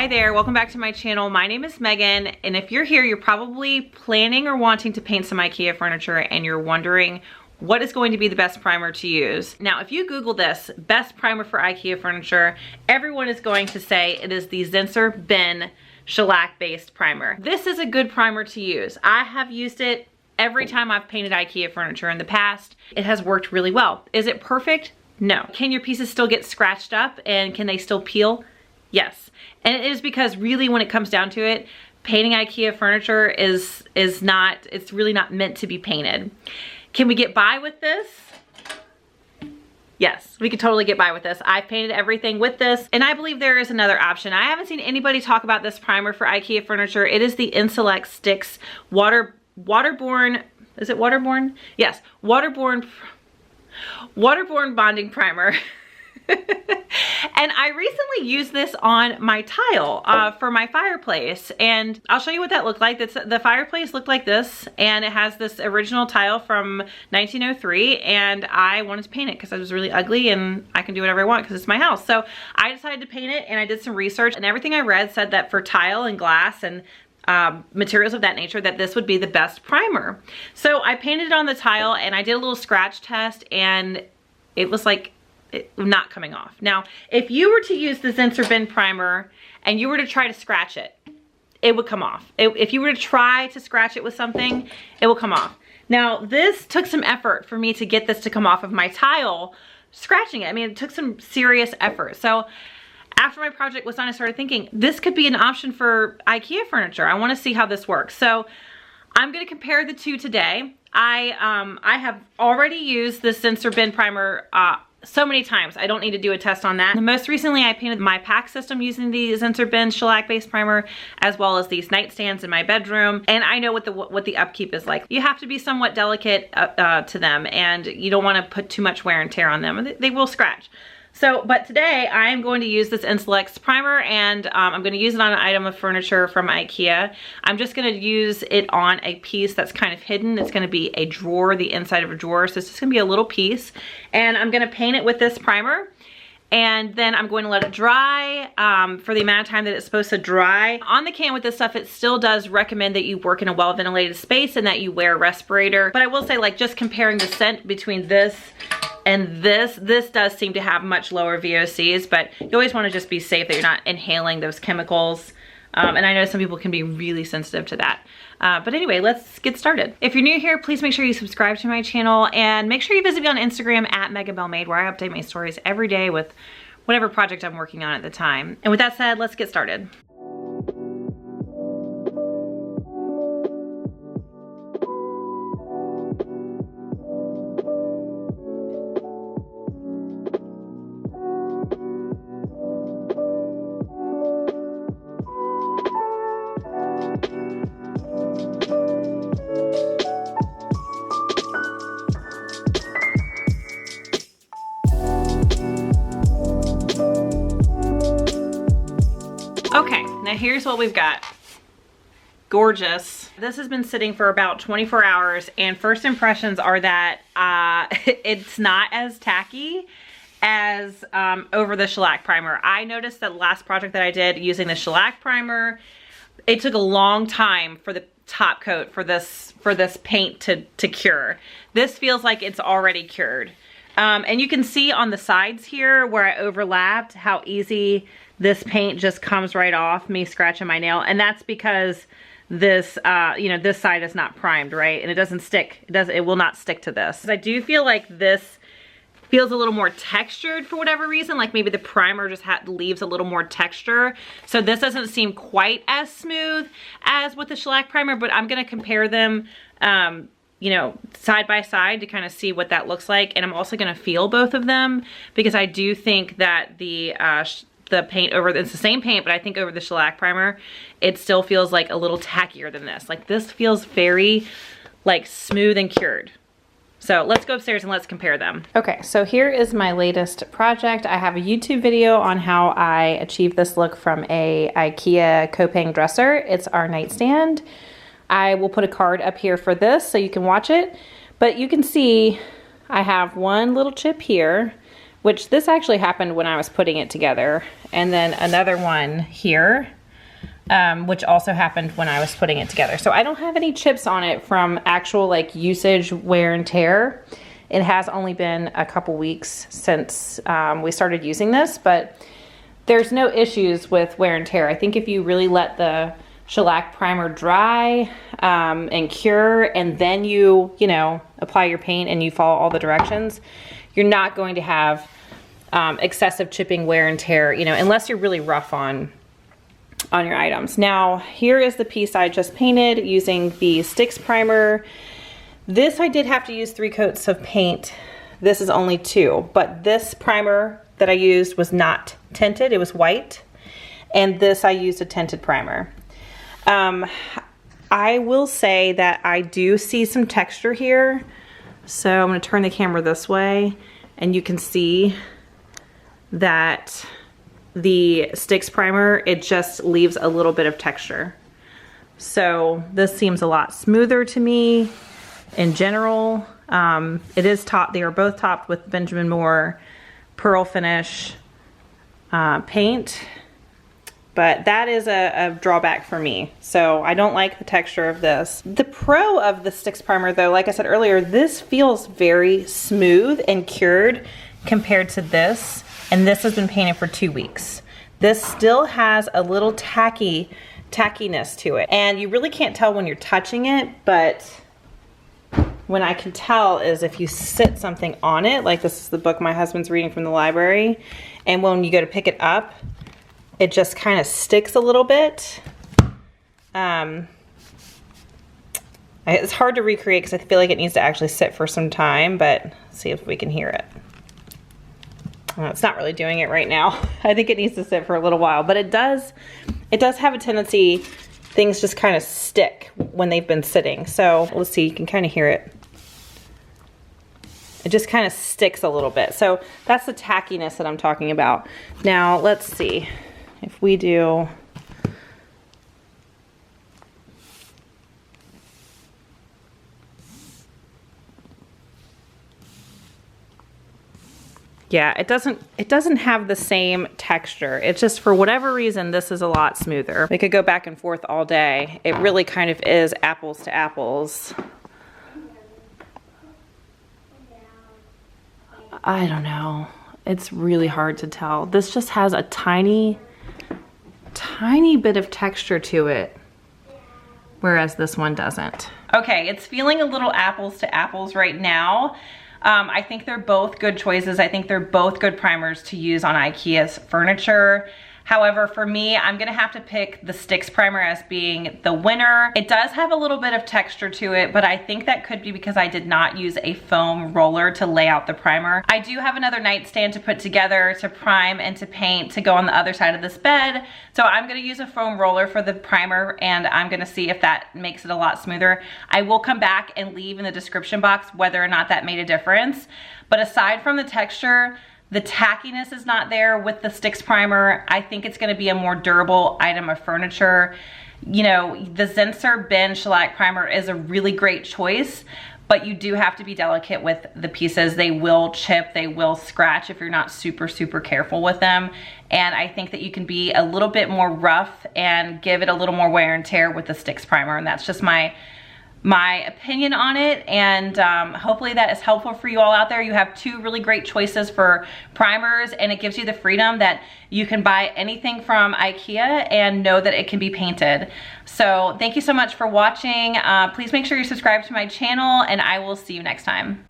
Hi there, welcome back to my channel. My name is Megan, and if you're here, you're probably planning or wanting to paint some IKEA furniture and you're wondering what is going to be the best primer to use. Now, if you Google this, best primer for IKEA furniture, everyone is going to say it is the Zinsser BIN Shellac based primer. This is a good primer to use. I have used it every time I've painted IKEA furniture in the past. It has worked really well. Is it perfect? No. Can your pieces still get scratched up and can they still peel? Yes. And it is because really when it comes down to it, painting IKEA furniture is not, it's really not meant to be painted. Can we get by with this? Yes, we could totally get by with this. I've painted everything with this, and I believe there is another option. I haven't seen anybody talk about this primer for IKEA furniture. It is the Isl-x Stix waterborne, is it waterborne? Yes, waterborne bonding primer. And I recently used this on my tile for my fireplace, and I'll show you what that looked like. The fireplace looked like this, and it has this original tile from 1903, and I wanted to paint it because it was really ugly and I can do whatever I want because it's my house. So I decided to paint it, and I did some research, and everything I read said that for tile and glass and materials of that nature, that this would be the best primer. So I painted it on the tile, and I did a little scratch test, and it was like not coming off. Now, if you were to use the Zinsser BIN primer and you were to try to scratch it, it would come off. If you were to try to scratch it with something, it will come off. Now, this took some effort for me to get this to come off of my tile, scratching it. I mean, it took some serious effort. So after my project was done, I started thinking, this could be an option for IKEA furniture. I want to see how this works. So I'm going to compare the two today. I have already used this Zinsser BIN primer so many times. I don't need to do a test on that. Most recently, I painted my pack system using the Zinsser BIN Shellac based primer, as well as these nightstands in my bedroom. And I know what the upkeep is like. You have to be somewhat delicate to them, and you don't want to put too much wear and tear on them. They will scratch. So, but today I am going to use this Isl-x primer, and I'm going to use it on an item of furniture from IKEA. I'm just going to use it on a piece that's kind of hidden. It's going to be a drawer, the inside of a drawer. So it's just going to be a little piece, and I'm going to paint it with this primer. And then I'm going to let it dry for the amount of time that it's supposed to dry. On the can with this stuff, it still does recommend that you work in a well-ventilated space and that you wear a respirator. But I will say, like, just comparing the scent between this and this does seem to have much lower VOCs, but you always want to just be safe that you're not inhaling those chemicals. And I know some people can be really sensitive to that. But anyway, let's get started. If you're new here, please make sure you subscribe to my channel, and make sure you visit me on Instagram at MeganBellMade, where I update my stories every day with whatever project I'm working on at the time. And with that said, let's get started. Okay, now here's what we've got. Gorgeous. This has been sitting for about 24 hours, and first impressions are that it's not as tacky as over the shellac primer. I noticed that last project that I did using the shellac primer, it took a long time for the top coat for this paint to cure. This feels like it's already cured. And you can see on the sides here where I overlapped how easy this paint just comes right off me scratching my nail. And that's because this, you know, this side is not primed, right? And it doesn't stick. It will not stick to this. I do feel like this feels a little more textured for whatever reason. Like maybe the primer just leaves a little more texture. So this doesn't seem quite as smooth as with the shellac primer, but I'm gonna compare them you know, side by side to kind of see what that looks like. And I'm also gonna feel both of them, because I do think that the paint over, it's the same paint, but I think over the shellac primer, it still feels like a little tackier than this. Like this feels very like smooth and cured. So let's go upstairs and let's compare them. Okay, so here is my latest project. I have a YouTube video on how I achieved this look from a IKEA Coping dresser. It's our nightstand. I will put a card up here for this so you can watch it. But you can see I have one little chip here, which this actually happened when I was putting it together. And then another one here, which also happened when I was putting it together. So I don't have any chips on it from actual like usage, wear and tear. It has only been a couple weeks since we started using this, but there's no issues with wear and tear. I think if you really let the shellac primer dry and cure, and then you know, apply your paint and you follow all the directions, you're not going to have excessive chipping, wear and tear, you know, unless you're really rough on your items. Now, here is the piece I just painted using the Stix Primer. This I did have to use 3 coats of paint. This is only 2, but this primer that I used was not tinted, it was white. And this I used a tinted primer. I will say that I do see some texture here. So I'm gonna turn the camera this way and you can see that the Stix Primer, it just leaves a little bit of texture. So this seems a lot smoother to me in general. It is topped, they are both topped with Benjamin Moore Pearl Finish paint, but that is a drawback for me. So I don't like the texture of this. The pro of the Stix Primer though, like I said earlier, this feels very smooth and cured compared to this. And this has been painted for 2 weeks. This still has a little tackiness to it. And you really can't tell when you're touching it, but when I can tell is if you sit something on it, like this is the book my husband's reading from the library, and when you go to pick it up, it just kind of sticks a little bit. It's hard to recreate because I feel like it needs to actually sit for some time, but let's see if we can hear it. It's not really doing it right now. I think it needs to sit for a little while, but it does have a tendency, things just kind of stick when they've been sitting. So let's see, you can kind of hear it. It just kind of sticks a little bit. So that's the tackiness that I'm talking about. Now let's see if we do, yeah, it doesn't have the same texture. It's just, for whatever reason, this is a lot smoother. We could go back and forth all day. It really kind of is apples to apples. I don't know. It's really hard to tell. This just has a tiny bit of texture to it, whereas this one doesn't. Okay, it's feeling a little apples to apples right now. I think they're both good choices. I think they're both good primers to use on Ikea's furniture. However, for me, I'm gonna have to pick the Stix Primer as being the winner. It does have a little bit of texture to it, but I think that could be because I did not use a foam roller to lay out the primer. I do have another nightstand to put together to prime and to paint to go on the other side of this bed. So I'm gonna use a foam roller for the primer, and I'm gonna see if that makes it a lot smoother. I will come back and leave in the description box whether or not that made a difference. But aside from the texture, the tackiness is not there with the Stix Primer. I think it's gonna be a more durable item of furniture. You know, the Zinsser BIN Shellac Primer is a really great choice, but you do have to be delicate with the pieces. They will chip, they will scratch if you're not super careful with them. And I think that you can be a little bit more rough and give it a little more wear and tear with the Stix Primer, and that's just my opinion on it. And hopefully that is helpful for you all out there. You have 2 really great choices for primers, and it gives you the freedom that you can buy anything from Ikea and know that it can be painted. So thank you so much for watching. Please make sure you subscribe to my channel, and I will see you next time.